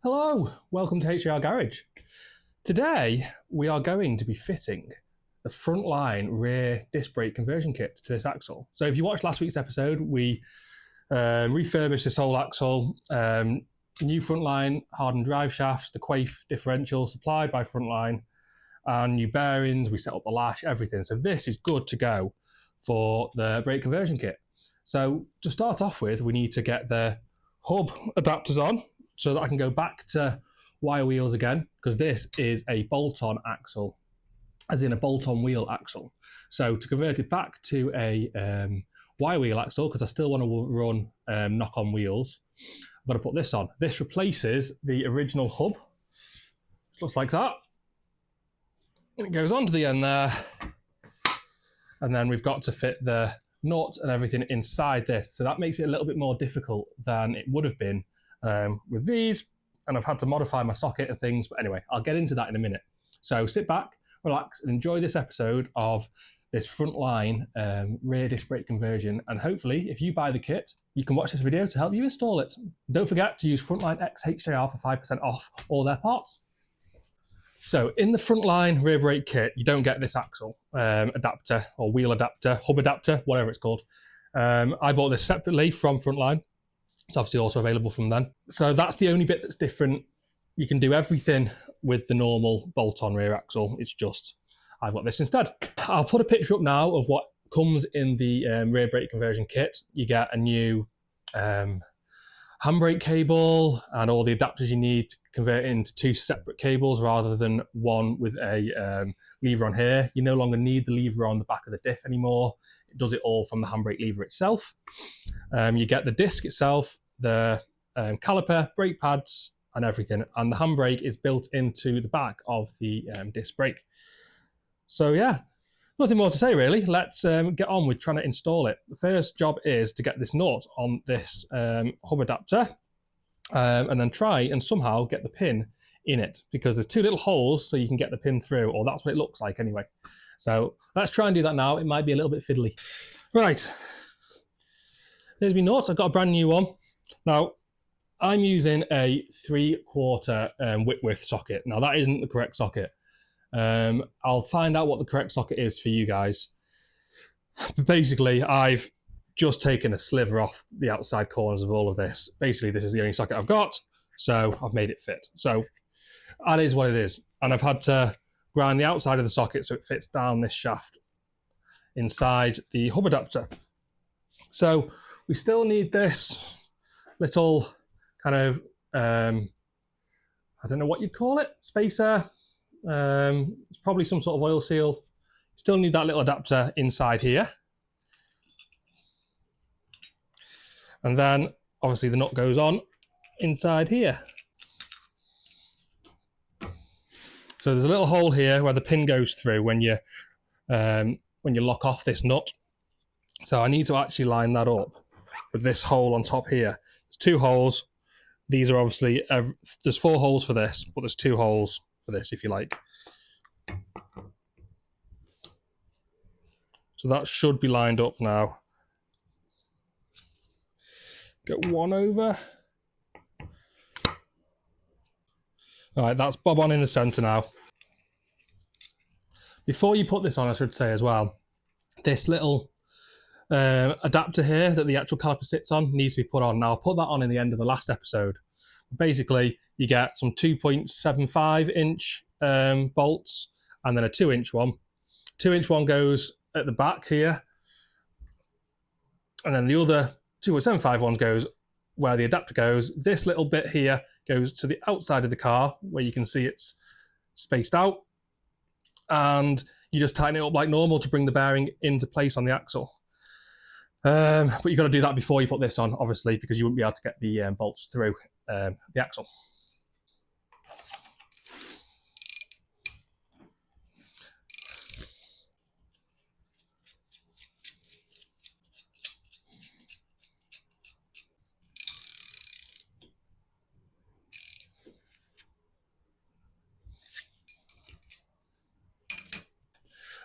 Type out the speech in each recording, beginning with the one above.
Hello, welcome to HAR Garage. Today we are going to be fitting the Frontline rear disc brake conversion kit to this axle. So if you watched last week's episode, we refurbished this whole axle, new Frontline hardened drive shafts, the Quaife differential supplied by Frontline, and new bearings, we set up the lash, everything. So this is good to go for the brake conversion kit. So to start off with, we need to get the hub adapters on, so that I can go back to wire wheels again, because this is a bolt-on axle, as in a bolt-on wheel axle. So to convert it back to a wire wheel axle, because I still want to run knock-on wheels, I'm going to put this on. This replaces the original hub. It looks like that. And it goes onto the end there. And then we've got to fit the nut and everything inside this. So that makes it a little bit more difficult than it would have been with these, and I've had to modify my socket and things, but anyway, I'll get into that in a minute. So sit back, relax, and enjoy this episode of this Frontline rear disc brake conversion, and hopefully, if you buy the kit, you can watch this video to help you install it. Don't forget to use Frontline X HJR for 5% off all their parts. So in the Frontline rear brake kit, you don't get this axle adapter or wheel adapter, hub adapter, whatever it's called. I bought this separately from Frontline. It's obviously also available from them. So that's the only bit that's different. You can do everything with the normal bolt-on rear axle. It's just, I've got this instead. I'll put a picture up now of what comes in the rear brake conversion kit. You get a new handbrake cable and all the adapters you need to convert it into two separate cables rather than one with a lever on here. You no longer need the lever on the back of the diff anymore. It does it all from the handbrake lever itself. You get the disc itself, the caliper, brake pads and everything, and the handbrake is built into the back of the disc brake. So yeah, nothing more to say really. Let's get on with trying to install it. The first job is to get this nut on this hub adapter and then try and somehow get the pin in it, because there's two little holes so you can get the pin through, or that's what it looks like anyway. So let's try and do that now. It might be a little bit fiddly. Right, there's my nut. I've got a brand new one. Now, I'm using a 3/4 Whitworth socket. Now that isn't the correct socket. I'll find out what the correct socket is for you guys. But basically, I've just taken a sliver off the outside corners of all of this. Basically, this is the only socket I've got, so I've made it fit. So that is what it is. And I've had to grind the outside of the socket so it fits down this shaft inside the hub adapter. So we still need this little kind of, I don't know what you'd call it, spacer. It's probably some sort of oil seal. Still need that little adapter inside here. And then obviously the nut goes on inside here. So there's a little hole here where the pin goes through when you lock off this nut. So I need to actually line that up with this hole on top here. There's two holes. These are obviously, there's 4 holes for this, but there's 2 holes for this if you like. So that should be lined up now. Get one over. All right, that's bob on in the center now. Before you put this on, I should say as well, this little adapter here that the actual caliper sits on needs to be put on. Now, I'll put that on in the end of the last episode. Basically, you get some 2.75 inch bolts and then a 2-inch one. 2-inch one goes at the back here, and then the other 2.75 one goes where the adapter goes. This little bit here goes to the outside of the car where you can see it's spaced out, and you just tighten it up like normal to bring the bearing into place on the axle. But you've got to do that before you put this on, obviously, because you wouldn't be able to get the bolts through the axle.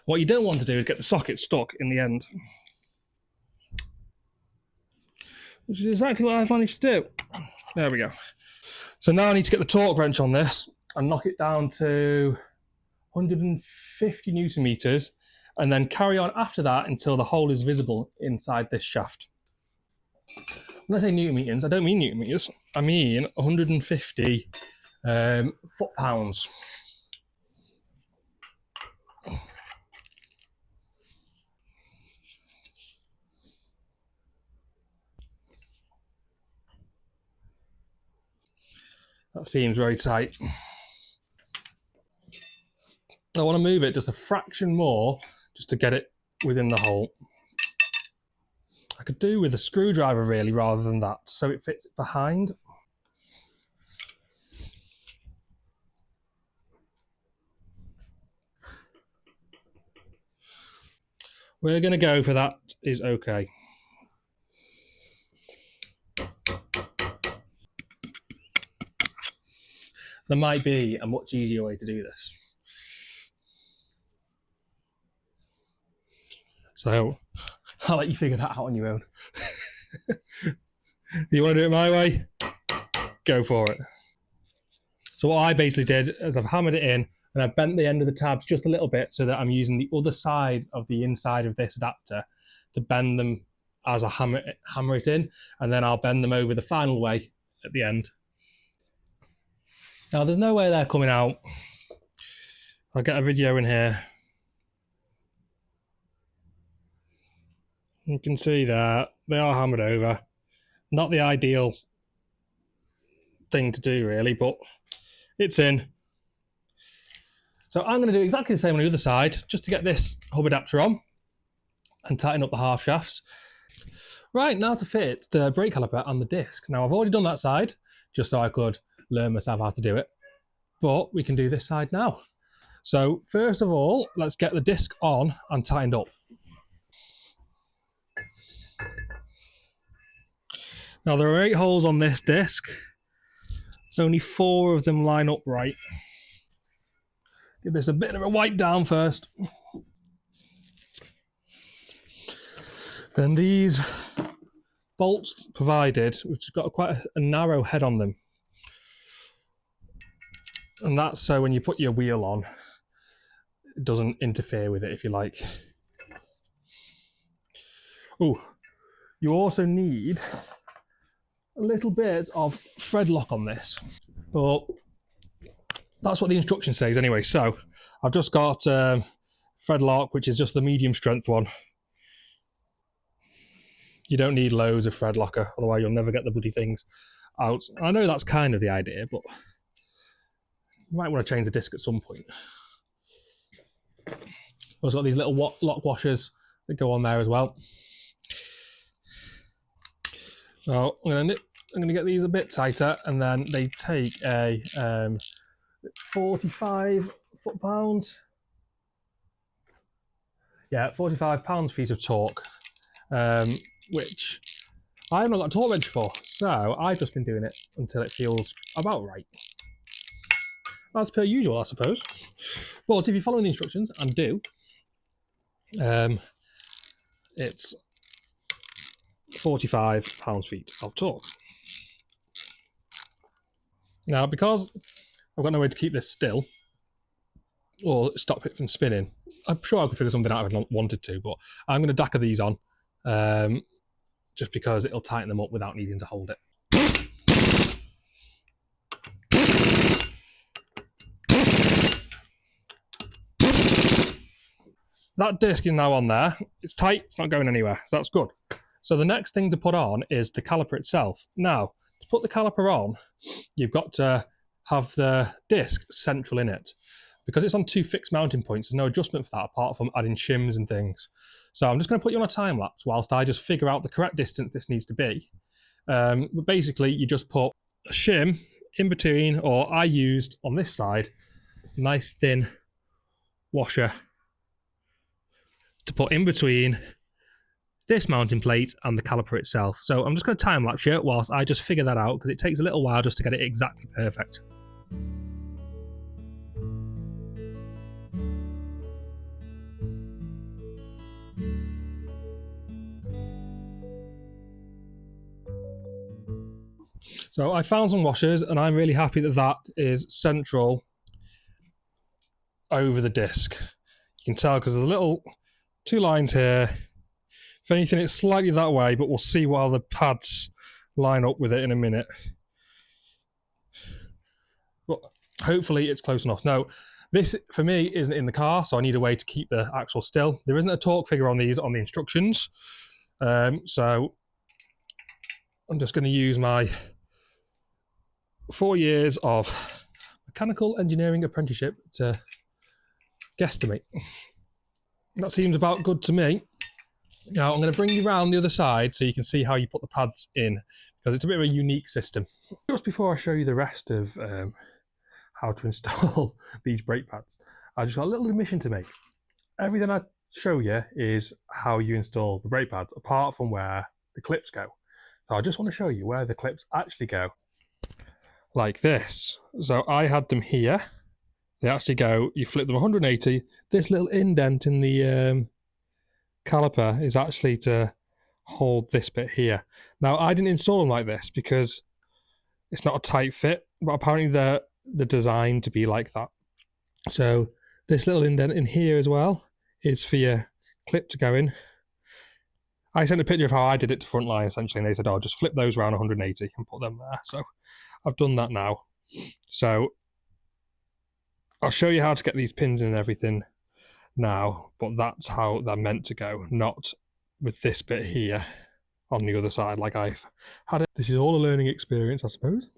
What you don't want to do is get the socket stuck in the end, which is exactly what I've managed to do. There we go. So now I need to get the torque wrench on this and knock it down to 150 newton meters, and then carry on after that until the hole is visible inside this shaft. When I say newton meters, I don't mean newton meters, I mean 150 foot-pounds. That seems very tight. I want to move it just a fraction more just to get it within the hole. I could do with a screwdriver really rather than that, so it fits behind. We're going to go for that is okay. There might be a much easier way to do this. So I'll let you figure that out on your own. You want to do it my way? Go for it. So what I basically did is I've hammered it in and I've bent the end of the tabs just a little bit so that I'm using the other side of the inside of this adapter to bend them as I hammer it in, and then I'll bend them over the final way at the end. Now there's no way they're coming out. I'll get a video in here. You can see that they are hammered over. Not the ideal thing to do really, but it's in. So I'm going to do exactly the same on the other side, just to get this hub adapter on and tighten up the half shafts. Right, now to fit the brake caliper and the disc. Now I've already done that side, just so I could learn myself how to do it, but we can do this side now. So first of all, let's get the disc on and tightened up. Now there are 8 holes on this disc. Only 4 of them line up right. Give this a bit of a wipe down first. Then these bolts provided, which has got quite a narrow head on them. And that's so when you put your wheel on, it doesn't interfere with it, if you like. Oh, you also need a little bit of thread lock on this. But that's what the instruction says anyway. So I've just got thread lock, which is just the medium strength one. You don't need loads of thread locker, otherwise you'll never get the bloody things out. I know that's kind of the idea, but you might want to change the disc at some point. Also got these little lock washers that go on there as well. So I'm going to get these a bit tighter, and then they take a 45 foot-pounds. Yeah, 45 pounds-feet of torque, which I haven't got a torque wrench for, so I've just been doing it until it feels about right. As per usual, I suppose. But if you're following the instructions, and do, it's 45 pounds-feet of torque. Now, because I've got no way to keep this still or stop it from spinning, I'm sure I could figure something out if I wanted to, but I'm going to DACA these on just because it'll tighten them up without needing to hold it. That disc is now on there. It's tight, it's not going anywhere, so that's good. So the next thing to put on is the caliper itself. Now, to put the caliper on, you've got to have the disc central in it. Because it's on 2 fixed mounting points, there's no adjustment for that apart from adding shims and things. So I'm just going to put you on a time lapse whilst I just figure out the correct distance this needs to be. But basically, you just put a shim in between, or I used on this side, nice thin washer to put in between this mounting plate and the caliper itself. So I'm just going to time lapse you whilst I just figure that out, because it takes a little while just to get it exactly perfect. So I found some washers, and I'm really happy that that is central over the disc. You can tell because there's a little 2 lines here. If anything, it's slightly that way, but we'll see while the pads line up with it in a minute. But hopefully it's close enough. No, this for me isn't in the car, so I need a way to keep the axle still. There isn't a torque figure on these on the instructions, so I'm just going to use my 4 years of mechanical engineering apprenticeship to guesstimate. That seems about good to me. Now I'm going to bring you around the other side so you can see how you put the pads in, because it's a bit of a unique system. Just before I show you the rest of how to install these brake pads, I just got a little admission to make. Everything I show you is how you install the brake pads, apart from where the clips go. So I just want to show you where the clips actually go, like this. So I had them here. They actually go, you flip them 180. This little indent in the caliper is actually to hold this bit here. Now, I didn't install them like this because it's not a tight fit, but apparently they're designed to be like that. So this little indent in here as well is for your clip to go in. I sent a picture of how I did it to Frontline, essentially, and they said, oh, just flip those around 180 and put them there. So I've done that now. So I'll show you how to get these pins in and everything now, but that's how they're meant to go, not with this bit here on the other side like I've had it. This is all a learning experience, I suppose.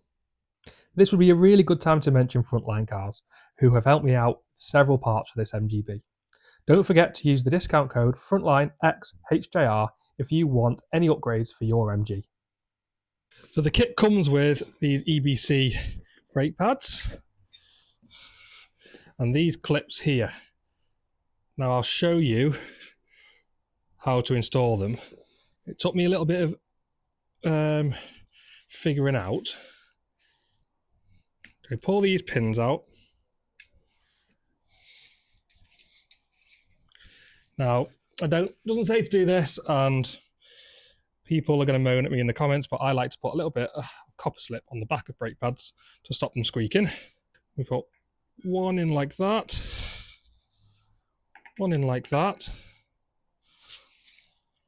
This would be a really good time to mention Frontline Cars, who have helped me out with several parts for this MGB. Don't forget to use the discount code FrontlineXHJR if you want any upgrades for your MG. So the kit comes with these EBC brake pads and these clips here. Now I'll show you how to install them. It took me a little bit of figuring out. So pull these pins out. Now, doesn't say to do this, and people are going to moan at me in the comments, but I like to put a little bit of copper slip on the back of brake pads to stop them squeaking. We put one in like that, one in like that,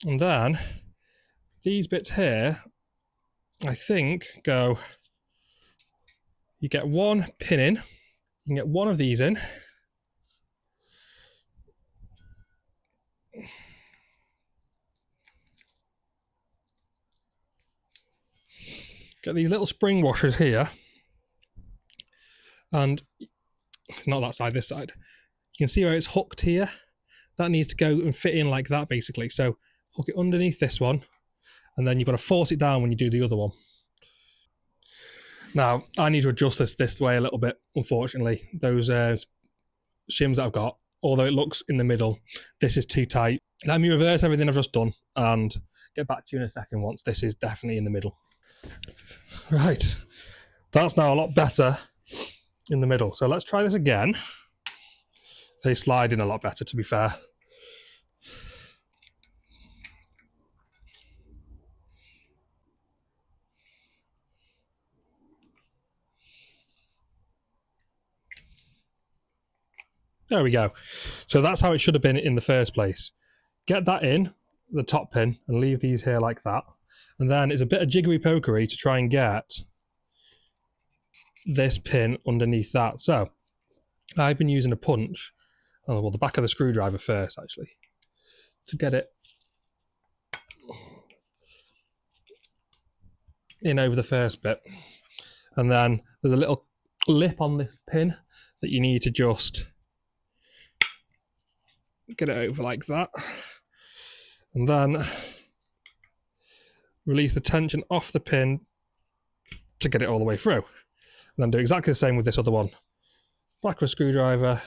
and then these bits here, I think, go, you get one pin in, you can get one of these in, get these little spring washers here, and not that side, this side. You can see where it's hooked here. That needs to go and fit in like that, basically. So hook it underneath this one, and then you've got to force it down when you do the other one. Now, I need to adjust this way a little bit, unfortunately. Those shims that I've got, although it looks in the middle, this is too tight. Let me reverse everything I've just done and get back to you in a second once this is definitely in the middle. Right, that's now a lot better in the middle. So let's try this again. They slide in a lot better, to be fair. There we go. So that's how it should have been in the first place. Get that in, the top pin, and leave these here like that. And then it's a bit of jiggery-pokery to try and get this pin underneath that. So I've been using a punch, well, the back of the screwdriver first, actually, to get it in over the first bit. And then there's a little lip on this pin that you need to just get it over like that, and then release the tension off the pin to get it all the way through. And then do exactly the same with this other one. Back of a screwdriver,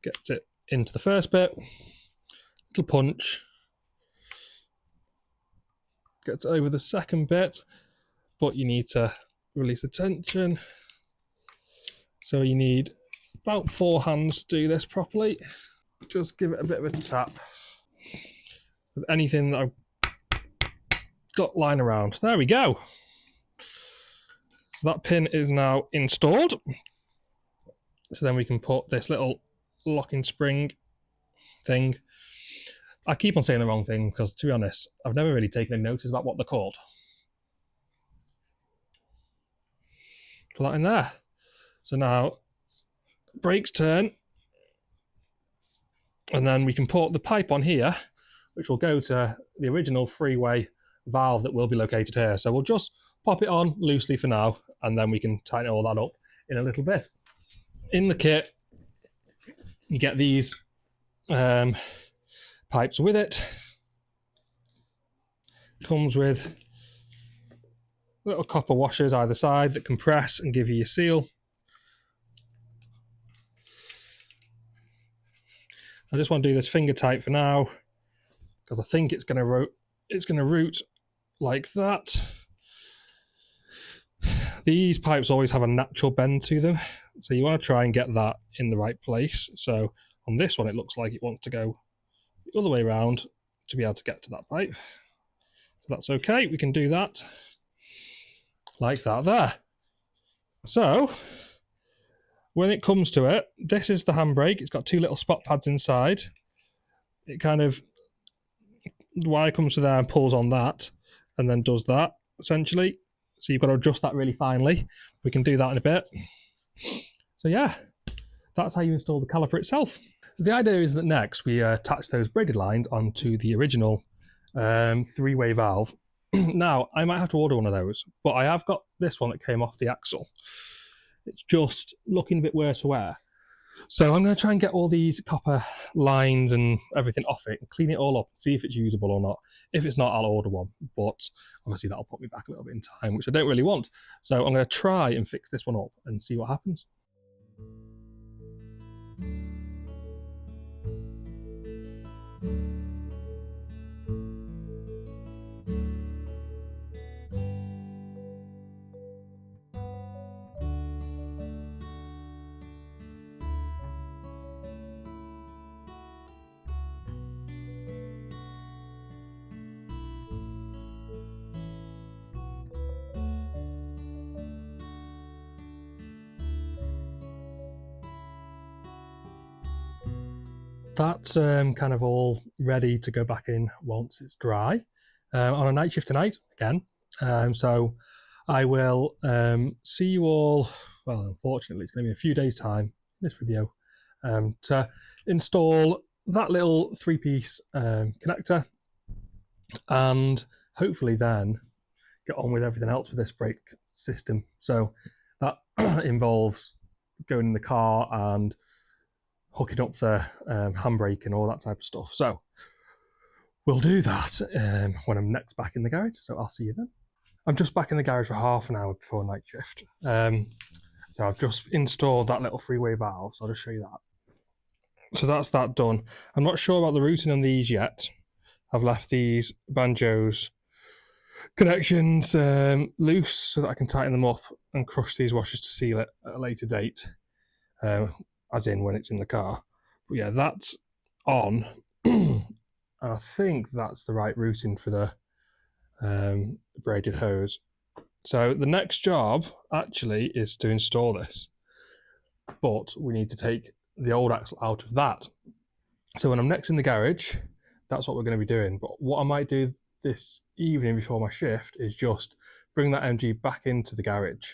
gets it into the first bit, little punch, gets it over the second bit, but you need to release the tension. So you need about 4 hands to do this properly. Just give it a bit of a tap with anything that I've got lying around. There we go. So that pin is now installed. So then we can put this little locking spring thing. I keep on saying the wrong thing because, to be honest, I've never really taken a notice about what they're called. Put that in there. So now brakes turn, and then we can put the pipe on here, which will go to the original three-way valve that will be located here. So we'll just pop it on loosely for now, and then we can tighten all that up in a little bit. In the kit, you get these pipes with it. Comes with little copper washers either side that compress and give you your seal. I just want to do this finger tight for now because I think it's going to route like that. These pipes always have a natural bend to them, so you want to try and get that in the right place. So on this one, it looks like it wants to go the other way around to be able to get to that pipe. So that's okay, we can do that like that there. So when it comes to it, this is the handbrake. It's got two little spot pads inside. It kind of, the wire comes to there and pulls on that and then does that essentially. So you've got to adjust that really finely. We can do that in a bit. So yeah, that's how you install the caliper itself. So the idea is that next we attach those braided lines onto the original three-way valve. Now, I might have to order one of those, but I have got this one that came off the axle. It's just looking a bit worse for wear. So I'm going to try and get all these copper lines and everything off it and clean it all up, see if it's usable or not. If it's not, I'll order one, but obviously that'll put me back a little bit in time, which I don't really want. So I'm going to try and fix this one up and see what happens. That's kind of all ready to go back in once it's dry. On a night shift tonight again. So I will see you all, well, unfortunately, it's going to be a few days' time in this video, to install that little three-piece connector and hopefully then get on with everything else with this brake system. So that involves going in the car and hooking up the handbrake and all that type of stuff. So we'll do that when I'm next back in the garage. So I'll see you then. I'm just back in the garage for half an hour before night shift. So I've just installed that little three-way valve. So I'll just show you that. So that's that done. I'm not sure about the routing on these yet. I've left these banjos connections loose so that I can tighten them up and crush these washers to seal it at a later date. As in when it's in the car. But yeah, that's on. I think that's the right routing for the braided hose. So the next job actually is to install this, but we need to take the old axle out of that. So when I'm next in the garage, that's what we're going to be doing. But what I might do this evening before my shift is just bring that MG back into the garage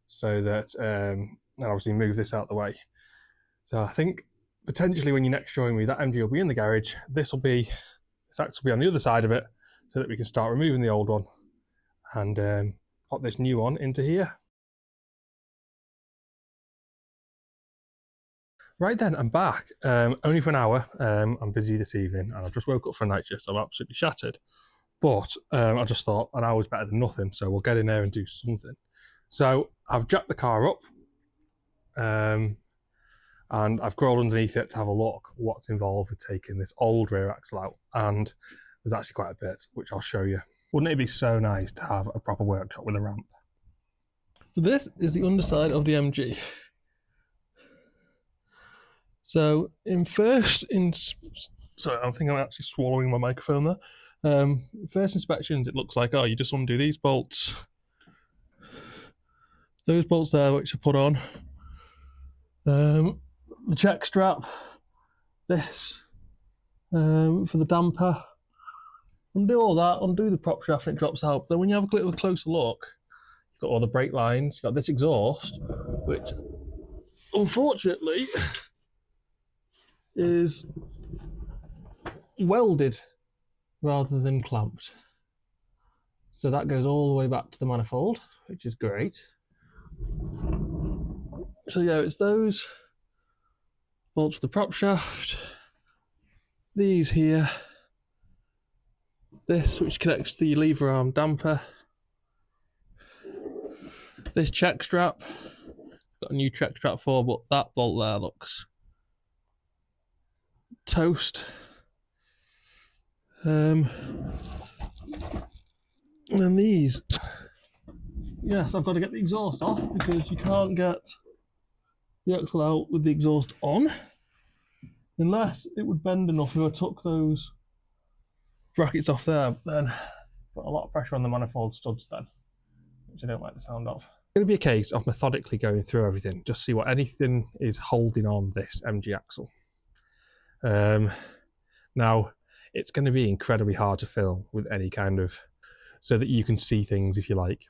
so that, and obviously move this out of the way. So I think potentially when you next join me, that MG will be in the garage. This axle will be on the other side of it so that we can start removing the old one and pop this new one into here. Right then, I'm back, only for an hour. I'm busy this evening and I've just woke up for a night shift, so I'm absolutely shattered. But I just thought an hour's better than nothing, so we'll get in there and do something. So I've jacked the car up. And I've crawled underneath it to have a look what's involved with taking this old rear axle out. And there's actually quite a bit, which I'll show you. Wouldn't it be so nice to have a proper workshop with a ramp? So this is the underside of the MG. So sorry, I think I'm actually swallowing my microphone there. First inspections, it looks like, oh, you just undo these bolts, those bolts there which are put on, the check strap, this for the damper, undo all that, undo the prop shaft and it drops out. Then when you have a little closer look, you've got all the brake lines, you've got this exhaust, which unfortunately is welded rather than clamped. So that goes all the way back to the manifold, which is great. So yeah, it's those bolts for the prop shaft, these here, this which connects to the lever arm damper, this check strap, got a new check strap for, but that bolt there looks toast. And then these, yes, I've got to get the exhaust off because you can't get the axle out with the exhaust on unless it would bend enough. If I took those brackets off there, then put a lot of pressure on the manifold studs then, which I don't like the sound of. It's going to be a case of methodically going through everything, just see what anything is holding on this MG axle. Now, it's going to be incredibly hard to film with any kind of, so that you can see things if you like.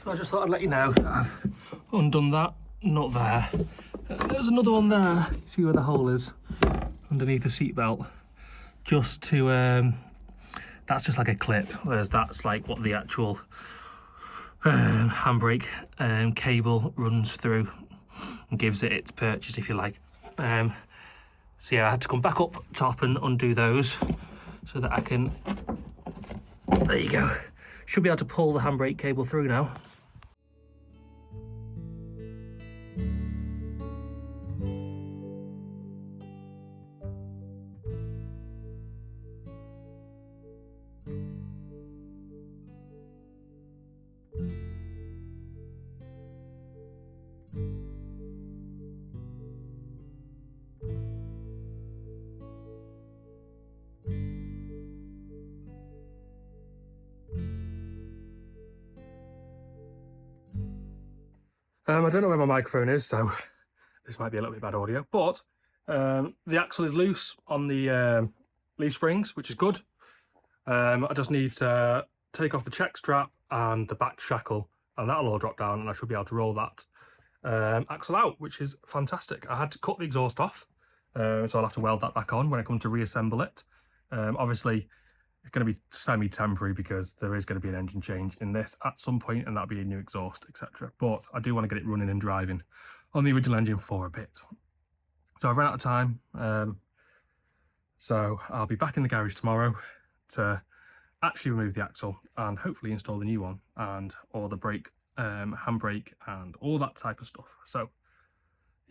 So I just thought I'd let you know that I've undone that nut there. There's another one there, see where the hole is, underneath the seatbelt. Just to, that's just like a clip, whereas that's like what the actual handbrake cable runs through and gives it its purchase, if you like. So yeah, I had to come back up top and undo those so that I can, there you go, should be able to pull the handbrake cable through now. I don't know where my microphone is, so this might be a little bit bad audio, but the axle is loose on the leaf springs, which is good. I just need to take off the check strap and the back shackle, and that'll all drop down, and I should be able to roll that axle out, which is fantastic. I had to cut the exhaust off, so I'll have to weld that back on when I come to reassemble it. Obviously, it's going to be semi-temporary because there is going to be an engine change in this at some point, and that'll be a new exhaust, etc. But I do want to get it running and driving on the original engine for a bit. So I've run out of time, so I'll be back in the garage tomorrow to actually remove the axle and hopefully install the new one and all the brake, handbrake and all that type of stuff. So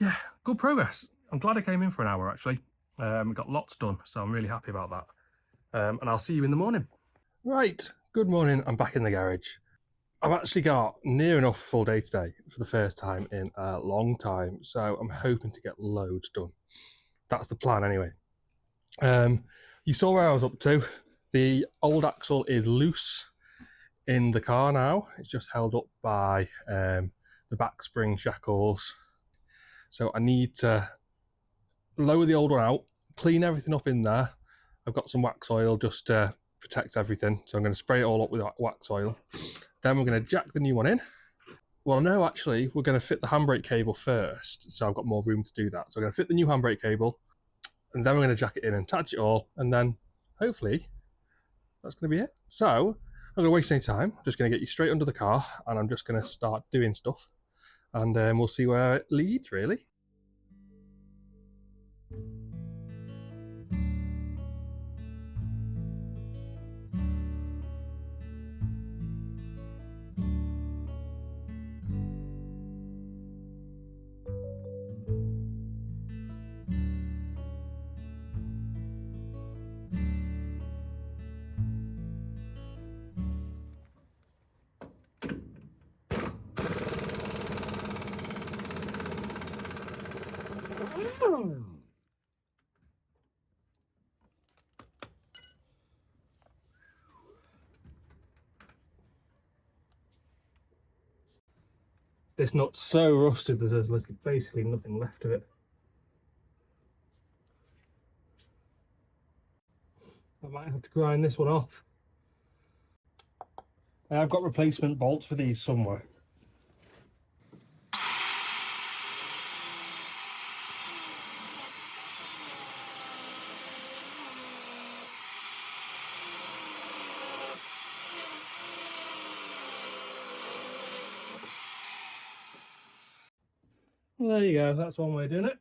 yeah, good progress. I'm glad I came in for an hour actually. Got lots done, so I'm really happy about that. And I'll see you in the morning. Right, good morning, I'm back in the garage. I've actually got near enough full day today for the first time in a long time, so I'm hoping to get loads done. That's the plan anyway. You saw where I was up to. The old axle is loose in the car now. It's just held up by the back spring shackles. So I need to lower the old one out, clean everything up in there. I've got some wax oil just to protect everything. So I'm going to spray it all up with wax oil. Then we're going to jack the new one in. Well, no, actually, we're going to fit the handbrake cable first. So I've got more room to do that. So I'm going to fit the new handbrake cable, and then we're going to jack it in and attach it all. And then hopefully that's going to be it. So I'm not going to waste any time. I'm just going to get you straight under the car, and I'm just going to start doing stuff. And we'll see where it leads, really. This nut's so rusted that there's basically nothing left of it. I might have to grind this one off. I've got replacement bolts for these somewhere. Well, there you go, that's one way of doing it.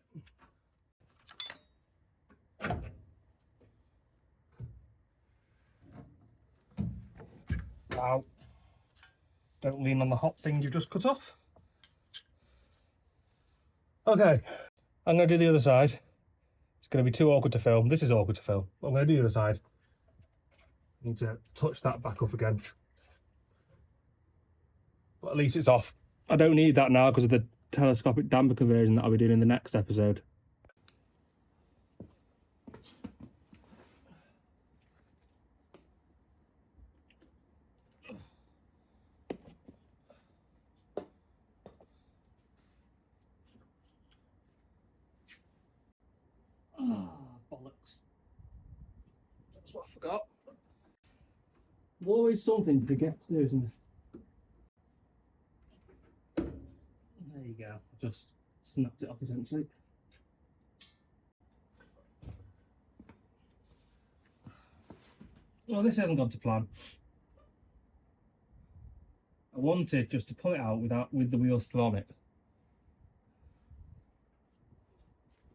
Wow. Don't lean on the hot thing you've just cut off. Okay, I'm going to do the other side. It's going to be too awkward to film. This is awkward to film. But I'm going to do the other side. I need to touch that back up again. But at least it's off. I don't need that now because of the telescopic damper conversion that I'll be doing in the next episode. Bollocks. That's what I forgot. There's always something to forget to do, isn't there? There you go. I just snapped it off essentially. Well, this hasn't gone to plan. I wanted just to pull it out with the wheels still on it.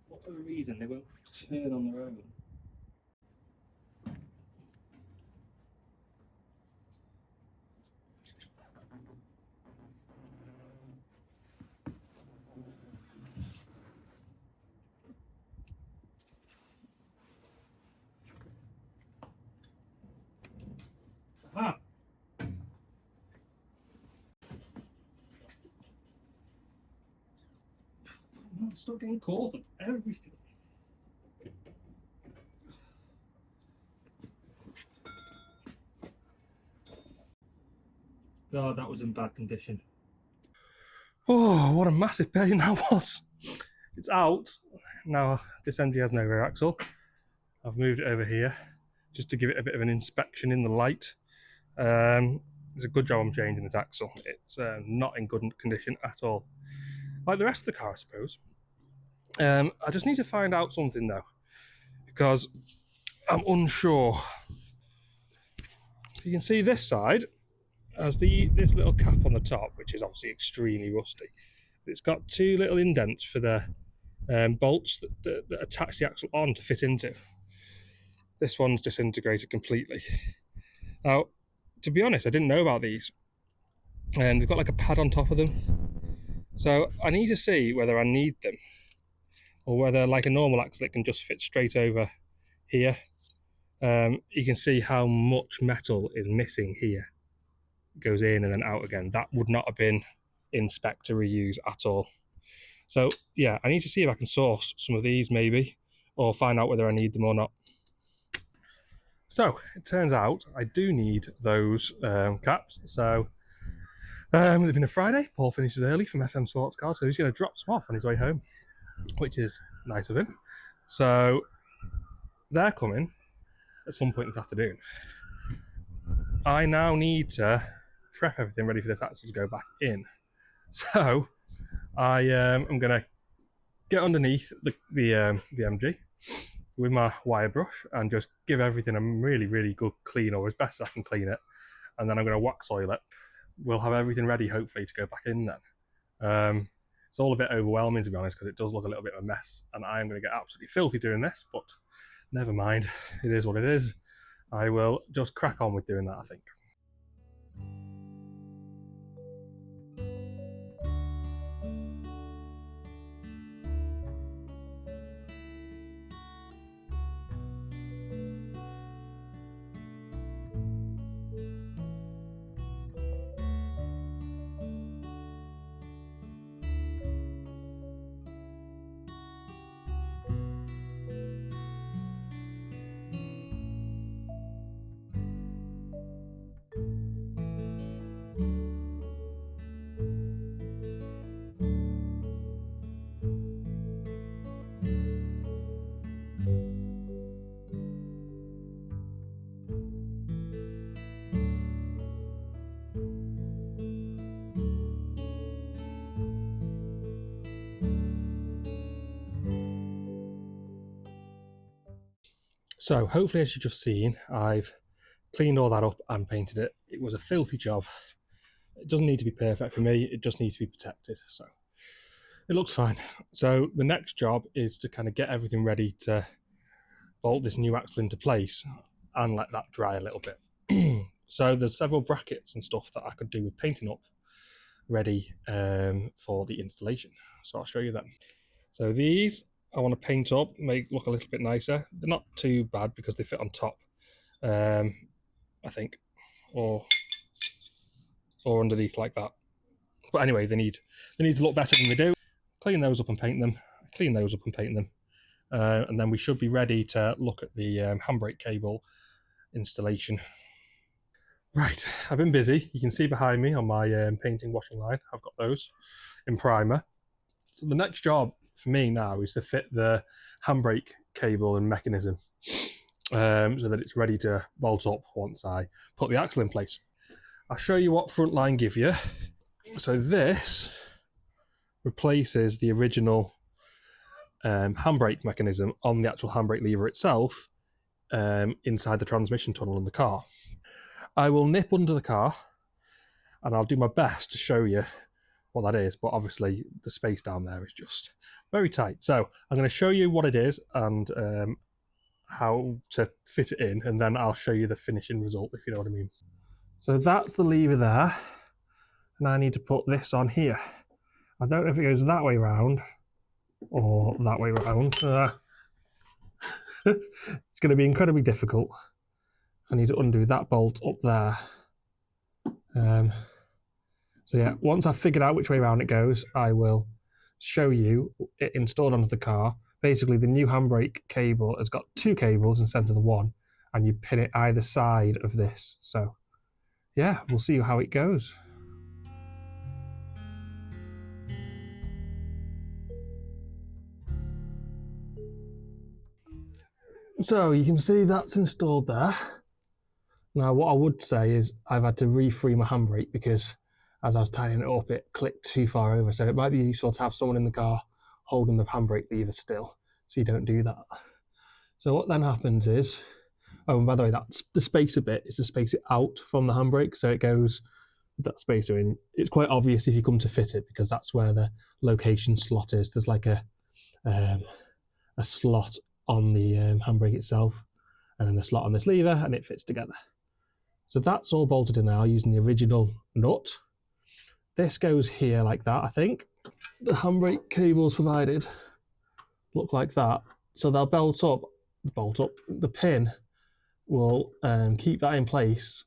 For whatever reason, they won't turn on their own. Aha! I'm still getting caught on everything. God, that was in bad condition. Oh, what a massive pain that was. It's out. Now, this MG has no rear axle. I've moved it over here just to give it a bit of an inspection in the light. It's a good job I'm changing this axle. It's not in good condition at all. Like the rest of the car, I suppose. I just need to find out something though, because I'm unsure. You can see this side has this little cap on the top, which is obviously extremely rusty. It's got two little indents for the bolts that attach the axle on to fit into. This one's disintegrated completely. Now, to be honest, I didn't know about these. And they've got like a pad on top of them. So I need to see whether I need them or whether, like a normal axle, it can just fit straight over here. You can see how much metal is missing here. It goes in and then out again. That would not have been in spec to reuse at all. So yeah, I need to see if I can source some of these maybe, or find out whether I need them or not. So it turns out I do need those caps. So it's been a Friday. Paul finishes early from FM Sports Cars, so he's going to drop some off on his way home, which is nice of him. So they're coming at some point this afternoon. I now need to prep everything ready for this axle to go back in. So I am going to get underneath the MG with my wire brush and just give everything a really, really good clean, or as best as I can clean it. And then I'm going to wax oil it. We'll have everything ready, hopefully, to go back in then. It's all a bit overwhelming, to be honest, because it does look a little bit of a mess, and I am going to get absolutely filthy doing this, but never mind. It is what it is. I will just crack on with doing that, I think. So hopefully, as you've just seen, I've cleaned all that up and painted it. It was a filthy job. It doesn't need to be perfect for me, it just needs to be protected. So it looks fine. So the next job is to kind of get everything ready to bolt this new axle into place and let that dry a little bit. So there's several brackets and stuff that I could do with painting up ready for the installation. So I'll show you them. So these I want to paint up, make look a little bit nicer. They're not too bad because they fit on top, I think, or underneath like that. But anyway, they need to look better than they do. Clean those up and paint them. Clean those up and paint them. And then we should be ready to look at the handbrake cable installation. Right, I've been busy. You can see behind me on my painting washing line, I've got those in primer. So the next job for me now is to fit the handbrake cable and mechanism so that it's ready to bolt up once I put the axle in place. I'll show you what Frontline give you. So this replaces the original handbrake mechanism on the actual handbrake lever itself inside the transmission tunnel in the car. I will nip under the car and I'll do my best to show you what that is, but obviously the space down there is just very tight. So I'm going to show you what it is and how to fit it in, and then I'll show you the finishing result, if you know what I mean. So that's the lever there, and I need to put this on here. I don't know if it goes that way round or that way round. It's going to be incredibly difficult. I need to undo that bolt up there. So yeah, once I've figured out which way around it goes, I will show you it installed onto the car. Basically, the new handbrake cable has got two cables instead of the one, and you pin it either side of this. So yeah, we'll see how it goes. So you can see that's installed there. Now what I would say is I've had to refree my handbrake because as I was tightening it up, it clicked too far over. So it might be useful to have someone in the car holding the handbrake lever still, so you don't do that. So what then happens is, oh, and by the way, that's the spacer bit is to space it out from the handbrake, so it goes with that spacer in. It's quite obvious if you come to fit it because that's where the location slot is. There's like a slot on the handbrake itself, and then a slot on this lever, and it fits together. So that's all bolted in now using the original nut. This goes here like that, I think. The handbrake cables provided look like that. So they'll bolt up. The pin will keep that in place,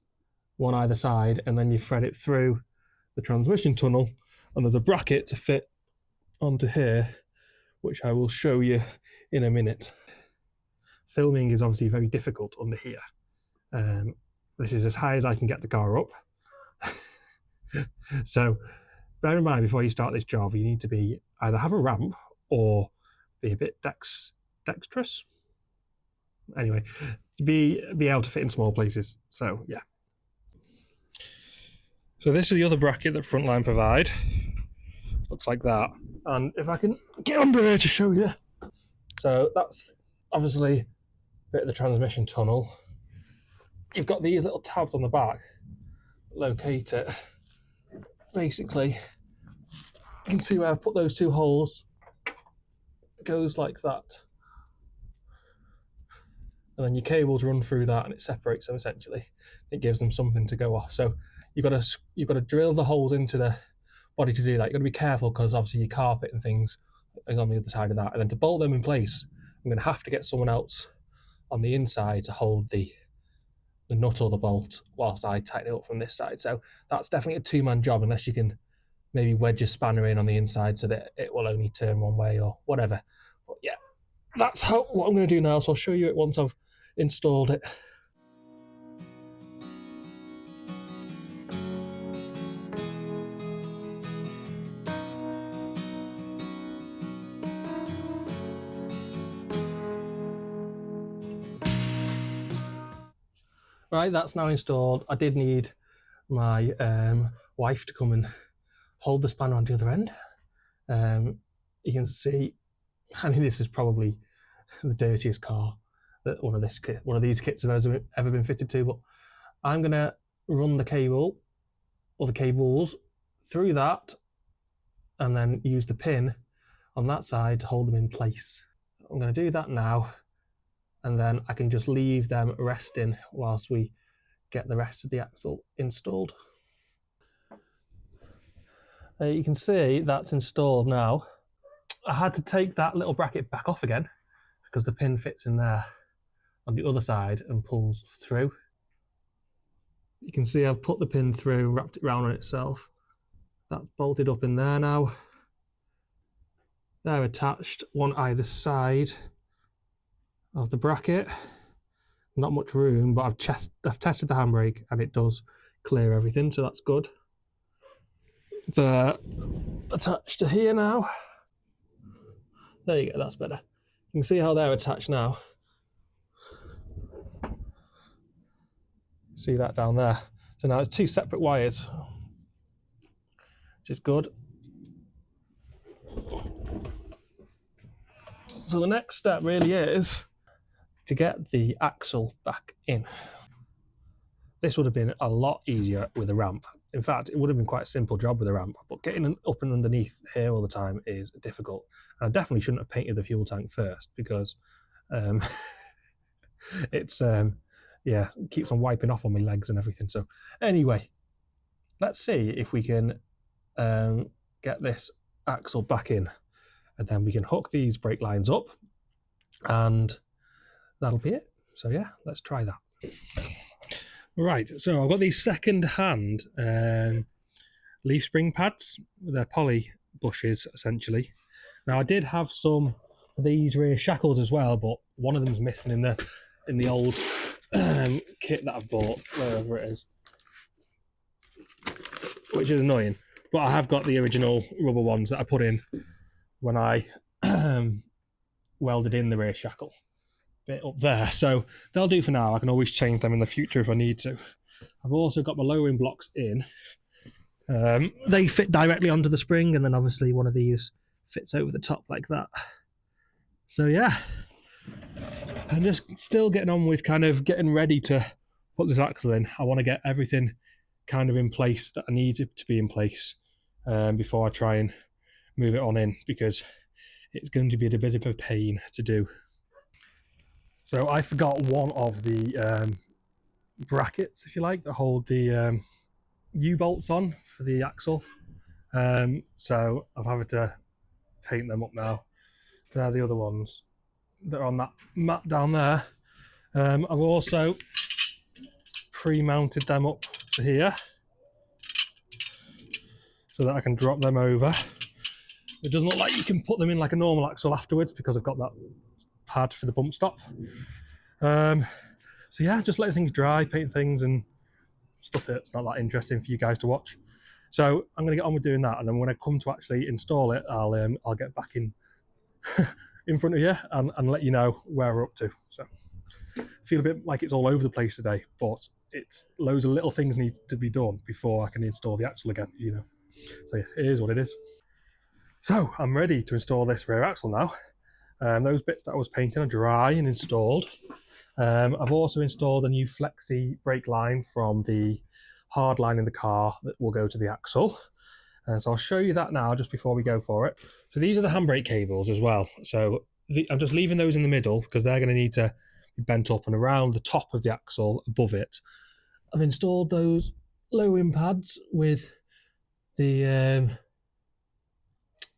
one either side, and then you thread it through the transmission tunnel, and there's a bracket to fit onto here, which I will show you in a minute. Filming is obviously very difficult under here. This is as high as I can get the car up. So bear in mind, before you start this job, you need to be either have a ramp or be a bit dexterous. Anyway, to be able to fit in small places. So yeah. So this is the other bracket that Frontline provide. Looks like that. And if I can get under here to show you. So that's obviously a bit of the transmission tunnel. You've got these little tabs on the back. Locate it. Basically, you can see where I've put those two holes. It goes like that. And then your cables run through that and it separates them essentially. It gives them something to go off. So you've got to drill the holes into the body to do that. You've got to be careful because obviously your carpet and things are on the other side of that. And then to bolt them in place, I'm going to have to get someone else on the inside to hold the nut or the bolt whilst I tighten it up from this side. So that's definitely a two-man job unless you can maybe wedge a spanner in on the inside so that it will only turn one way or whatever. But yeah, that's what I'm going to do now. So I'll show you it once I've installed it. Right, that's now installed. I did need my wife to come and hold the spanner on the other end. You can see, I mean, this is probably the dirtiest car that one of these kits has ever been fitted to, but I'm going to run the cable or the cables through that and then use the pin on that side to hold them in place. I'm going to do that now, and then I can just leave them resting whilst we get the rest of the axle installed. You can see that's installed now. I had to take that little bracket back off again because the pin fits in there on the other side and pulls through. You can see I've put the pin through, wrapped it around on itself. That's bolted up in there now. They're attached one either side of the bracket. Not much room, but I've tested the handbrake and it does clear everything, so that's good. They're attached to here now. There you go, that's better. You can see how they're attached now. See that down there? So now it's two separate wires, which is good. So the next step really is to get the axle back in. This would have been a lot easier with a ramp. In fact, it would have been quite a simple job with a ramp, but getting up and underneath here all the time is difficult. And I definitely shouldn't have painted the fuel tank first because it's yeah, it keeps on wiping off on my legs and everything. So anyway, let's see if we can get this axle back in, and then we can hook these brake lines up and that'll be it. So yeah, let's try that. Right, so I've got these second-hand leaf spring pads. They're poly bushes, essentially. Now, I did have some of these rear shackles as well, but one of them's missing in the old kit that I've bought, wherever it is, which is annoying. But I have got the original rubber ones that I put in when I welded in the rear shackle bit up there, so they'll do for now. I can always change them in the future if I need to. I've also got my lowering blocks in. They fit directly onto the spring, and then obviously one of these fits over the top like that. So yeah, I'm just still getting on with kind of getting ready to put this axle in. I want to get everything kind of in place that I need it to be in place before I try and move it on in, because it's going to be a bit of a pain to do. So I forgot one of the brackets, if you like, that hold the U-bolts on for the axle. So I've had to paint them up now. They're the other ones that are on that mat down there. I've also pre-mounted them up to here so that I can drop them over. It doesn't look like you can put them in like a normal axle afterwards because I've got that pad for the bump stop. So yeah, just letting things dry, painting things and stuff that's not that interesting for you guys to watch. So I'm going to get on with doing that, and then when I come to actually install it, I'll get back in in front of you and let you know where we're up to. So I feel a bit like it's all over the place today, but it's loads of little things need to be done before I can install the axle again, you know. So yeah, it is what it is. So I'm ready to install this rear axle now. Those bits that I was painting are dry and installed. I've also installed a new flexi brake line from the hard line in the car that will go to the axle. So I'll show you that now just before we go for it. So these are the handbrake cables as well. So I'm just leaving those in the middle because they're going to need to be bent up and around the top of the axle above it. I've installed those low-in pads with the,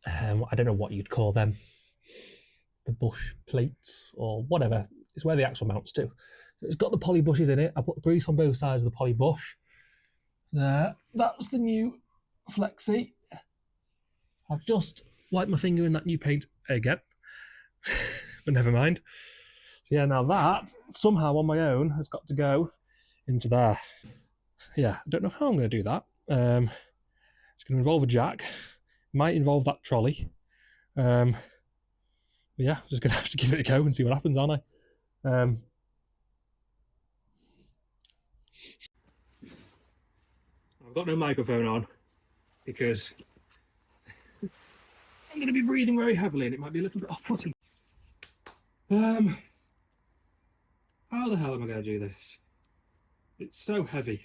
I don't know what you'd call them, the bush plates or whatever. It's where the axle mounts to. So it's got the poly bushes in it. I put grease on both sides of the poly bush. There, that's the new flexi. I've just wiped my finger in that new paint again, but never mind. So yeah, now that somehow on my own has got to go into there. Yeah, I don't know how I'm going to do that. It's going to involve a jack. Might involve that trolley. But yeah, just going to have to give it a go and see what happens, aren't I? I've got no microphone on because I'm going to be breathing very heavily and it might be a little bit off-putting. How the hell am I going to do this? It's so heavy.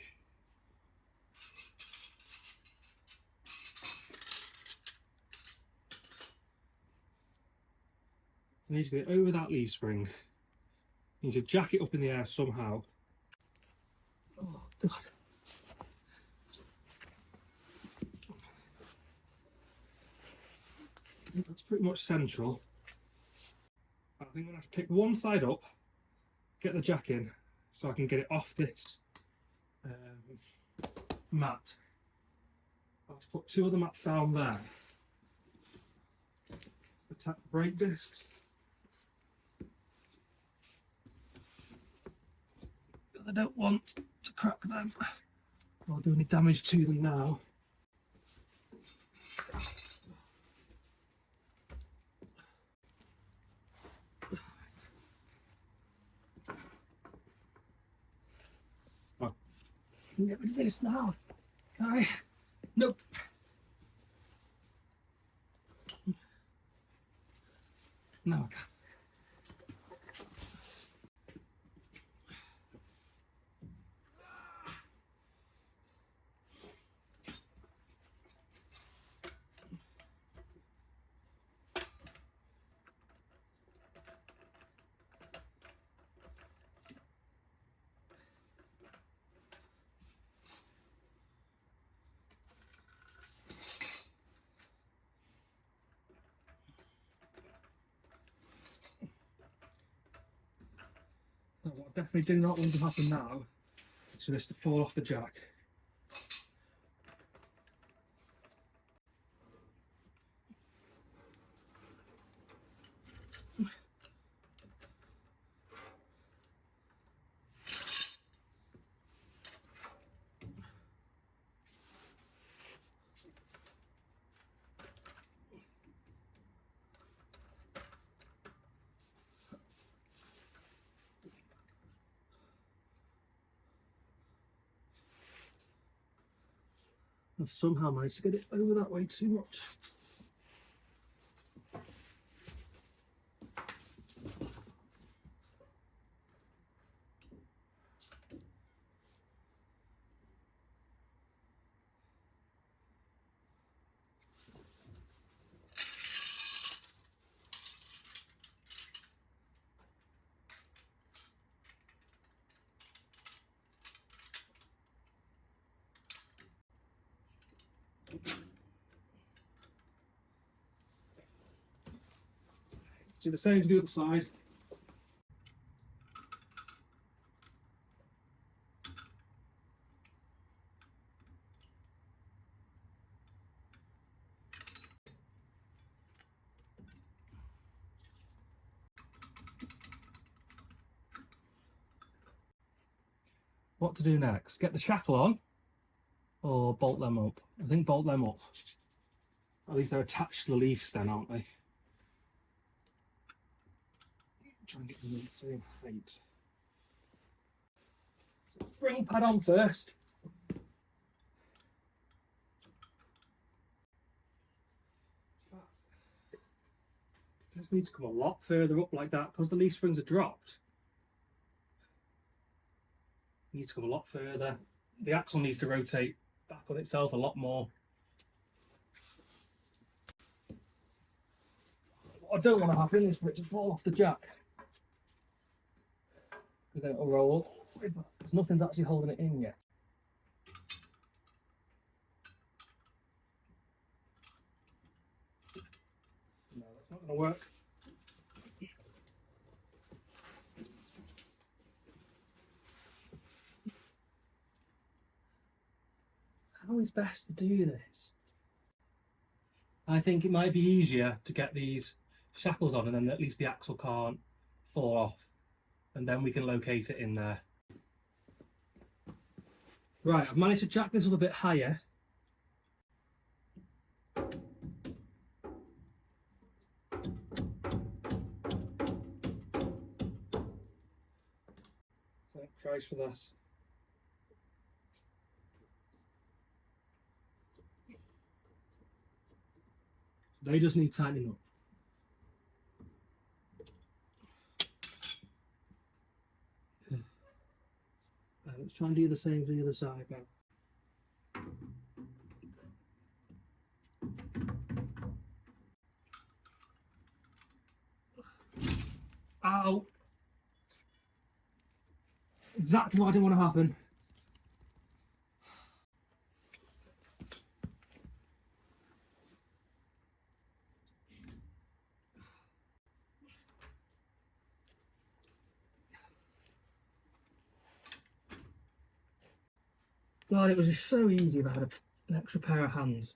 I need to get over that leaf spring. I need to jack it up in the air somehow. Oh, God. That's pretty much central. I think I'm going to have to pick one side up, get the jack in, so I can get it off this mat. I'll have to put two other mats down there. Attack the brake discs. I don't want to crack them or do any damage to them now. Oh, I can get rid of this now. Can I? Nope. No, I can't. What I definitely do not want to happen now is for this to fall off the jack. I've somehow managed to get it over that way too much. Do the same to the other side. What to do next? Get the shackle on or bolt them up? I think bolt them up. At least they're attached to the leaves then, aren't they? Try and get them the same height. So spring pad on first. This needs to come a lot further up like that because the leaf springs are dropped. It needs to come a lot further. The axle needs to rotate back on itself a lot more. What I don't want to happen is for it to fall off the jack. Because then it'll roll, because nothing's actually holding it in yet. No, that's not going to work. How is best to do this? I think it might be easier to get these shackles on and then at least the axle can't fall off. And then we can locate it in there. Right, I've managed to jack this up a bit higher. Thank Christ for that. They just need tightening up. let's try and do the same for the other side now. Ow! Exactly what I didn't want to happen. God, it was just so easy if I had an extra pair of hands.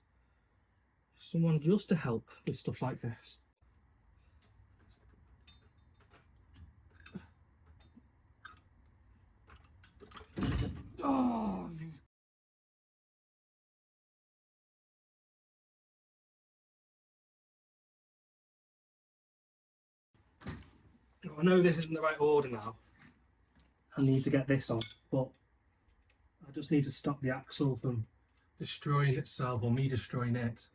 Someone just to help with stuff like this. Oh, I know this isn't the right order now. I need to get this on, but I just need to stop the axle from destroying itself or me destroying it.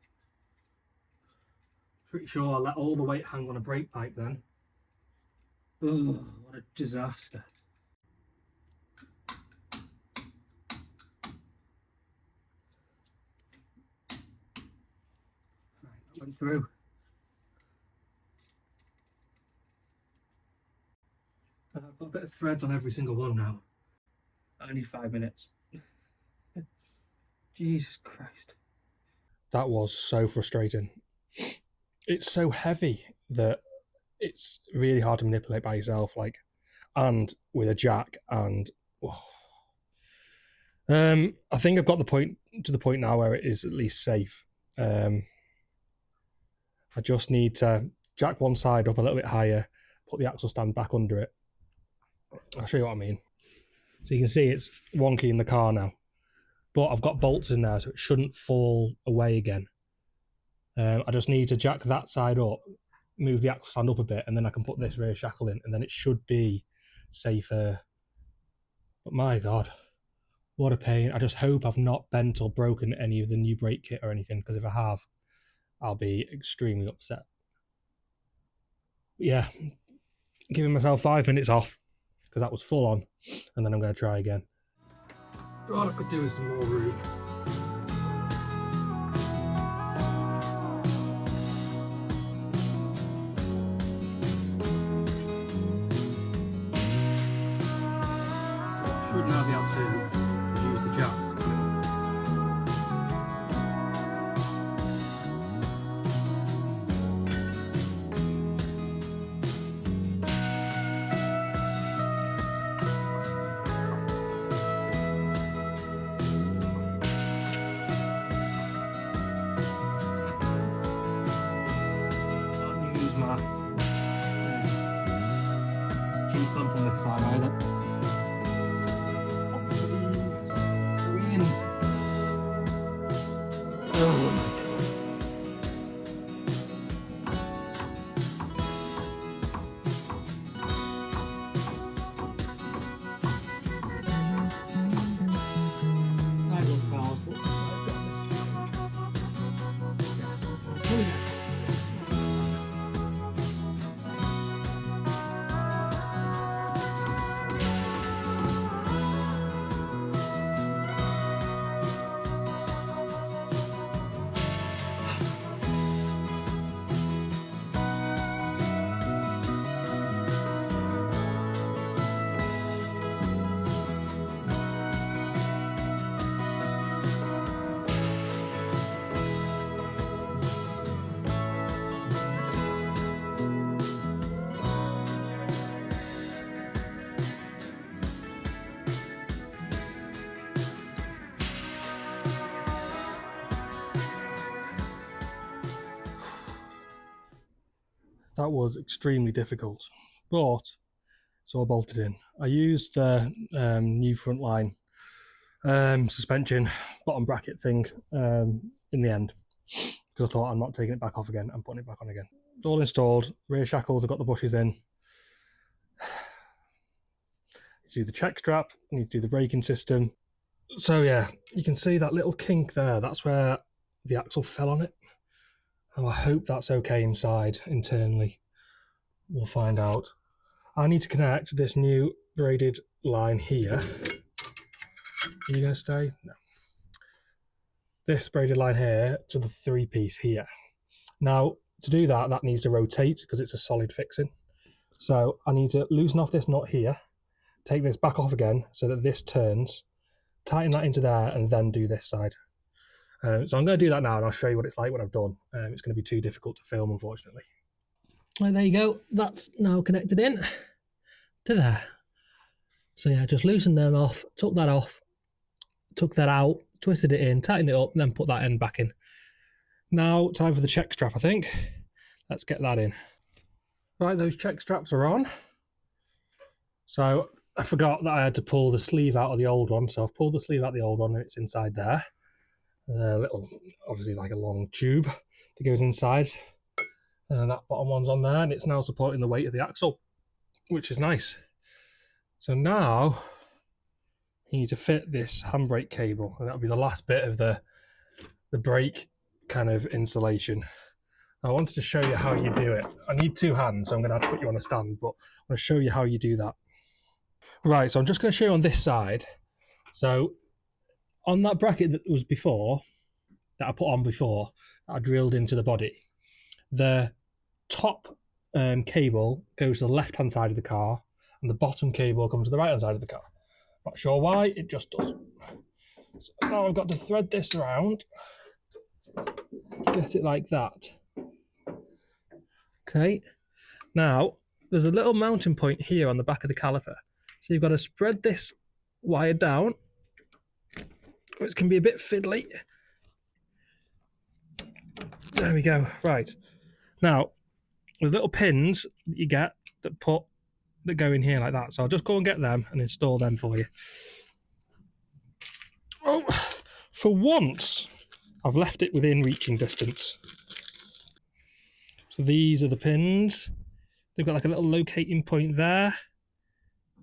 Pretty sure I'll let all the weight hang on a brake pipe then. Oh, what a disaster. Right, that went through. I've got a bit of threads on every single one now. Only 5 minutes. Jesus Christ. That was so frustrating. It's so heavy that it's really hard to manipulate by yourself, and with a jack. And I think I've got to the point now where it is at least safe. I just need to jack one side up a little bit higher, put the axle stand back under it. I'll show you what I mean. So you can see it's wonky in the car now, but I've got bolts in there so it shouldn't fall away again. I just need to jack that side up, move the axle stand up a bit, and then I can put this rear shackle in, and then it should be safer. But my God, what a pain. I just hope I've not bent or broken any of the new brake kit or anything, because if I have, I'll be extremely upset. But yeah, giving myself 5 minutes off, because that was full on, and then I'm going to try again. All I could do is some more route. Should now be able to use the jack. I'll use my cheap pump on this side either. That was extremely difficult, but it's all bolted in. I used the new Frontline suspension bottom bracket thing in the end, because I thought I'm not taking it back off again, I'm putting it back on again. It's all installed, rear shackles, I've got the bushes in. You do the check strap, you need to do the braking system. So yeah, you can see that little kink there, that's where the axle fell on it. And I hope that's okay inside, internally. We'll find out. I need to connect this new braided line here Are you going to stay? No. This braided line here to the 3-piece here. Now, to do that, that needs to rotate because it's a solid fixing. So I need to loosen off this knot here, take this back off again so that this turns, tighten that into there, and then do this side. So I'm going to do that now, and I'll show you what it's like when I've done. It's going to be too difficult to film, unfortunately. Right, there you go. That's now connected in to there. So yeah, just loosen them off, took that off, took that out, twisted it in, tightened it up, and then put that end back in. Now, time for the check strap, I think. Let's get that in. Right, those check straps are on. So I forgot that I had to pull the sleeve out of the old one. So I've pulled the sleeve out of the old one and it's inside there. A little, obviously like a long tube that goes inside. And that bottom one's on there and it's now supporting the weight of the axle, which is nice. So now you need to fit this handbrake cable, and that'll be the last bit of the brake kind of installation. I wanted to show you how you do it. I need 2 hands, so I'm going to have to put you on a stand, but I'm going to show you how you do that. Right, so I'm just going to show you on this side. So on that bracket that was before, that I put on before, that I drilled into the body, the top cable goes to the left-hand side of the car, and the bottom cable comes to the right-hand side of the car. Not sure why, it just does. So now I've got to thread this around, get it like that. Okay, now there's a little mounting point here on the back of the caliper. So you've got to spread this wire down, which can be a bit fiddly. There we go, right. Now, the little pins that you get that go in here like that. So I'll just go and get them and install them for you. Oh, for once, I've left it within reaching distance. So these are the pins. They've got like a little locating point there.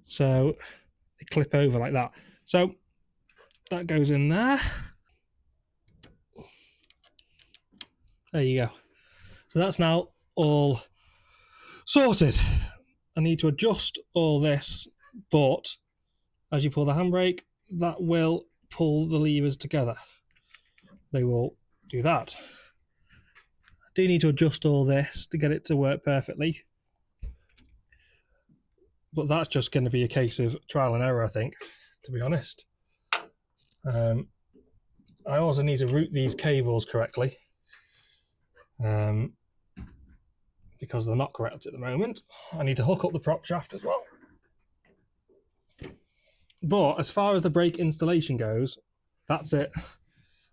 So they clip over like that. So that goes in there. There you go. So that's now all sorted. I need to adjust all this, but as you pull the handbrake, that will pull the levers together. They will do that. I do need to adjust all this to get it to work perfectly, but that's just going to be a case of trial and error, I think, to be honest. I also need to route these cables correctly, because they're not correct at the moment. I need to hook up the prop shaft as well. But as far as the brake installation goes, that's it.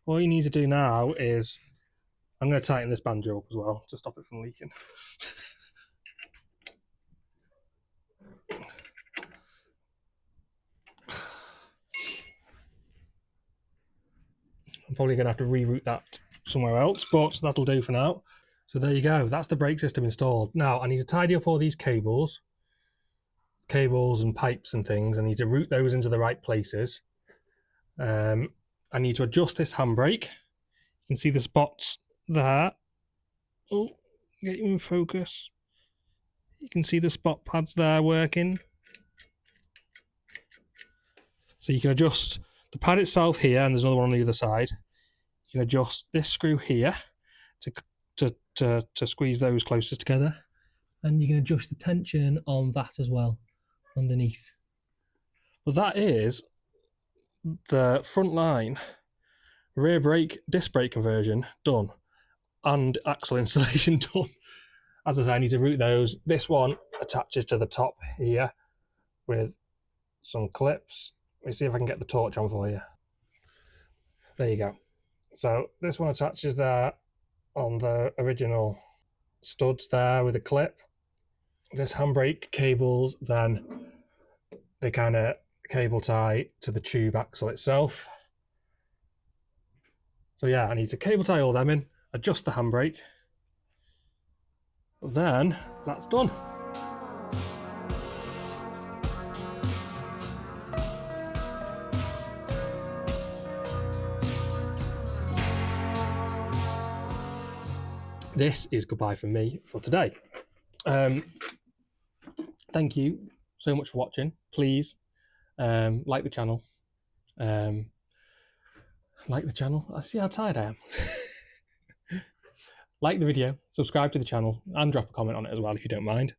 All you need to do now is, I'm going to tighten this banjo up as well to stop it from leaking. I'm probably going to have to reroute that somewhere else, but that'll do for now. So there you go, that's the brake system installed. Now I need to tidy up all these cables and pipes and things. I need to route those into the right places. I need to adjust this handbrake. You can see the spots there. Oh, get you in focus. You can see the spot pads there working. So you can adjust the pad itself here, and there's another one on the other side. You can adjust this screw here to squeeze those closer together, and you can adjust the tension on that as well underneath. But that is the Frontline rear brake disc brake conversion done, and axle installation done. As I say, I need to route those. This one attaches to the top here with some clips. Let me see if I can get the torch on for you. There you go. So this one attaches there on the original studs there with a clip. This handbrake cables, then they kind of cable tie to the tube axle itself. So yeah, I need to cable tie all them in, adjust the handbrake. Then that's done. This is goodbye from me for today. Thank you so much for watching. Please like the channel, Like the channel. I see how tired I am. Like the video, subscribe to the channel, and drop a comment on it as well if you don't mind.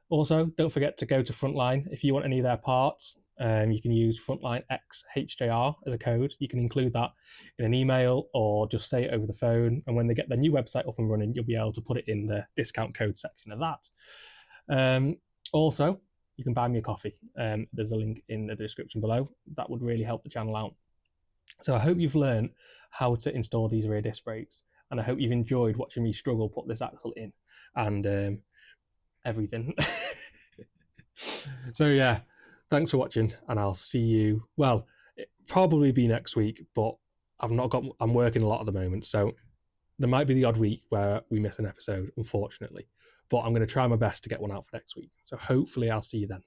Also, don't forget to go to Frontline if you want any of their parts. You can use Frontline XHJR as a code. You can include that in an email or just say it over the phone. And when they get their new website up and running, you'll be able to put it in the discount code section of that. Also, you can buy me a coffee. There's a link in the description below. That would really help the channel out. So I hope you've learned how to install these rear disc brakes, and I hope you've enjoyed watching me struggle put this axle in and everything. So yeah, thanks for watching, and I'll see you. Well, it'll probably be next week, but I'm working a lot at the moment, so there might be the odd week where we miss an episode, unfortunately. But I'm going to try my best to get one out for next week. So hopefully I'll see you then.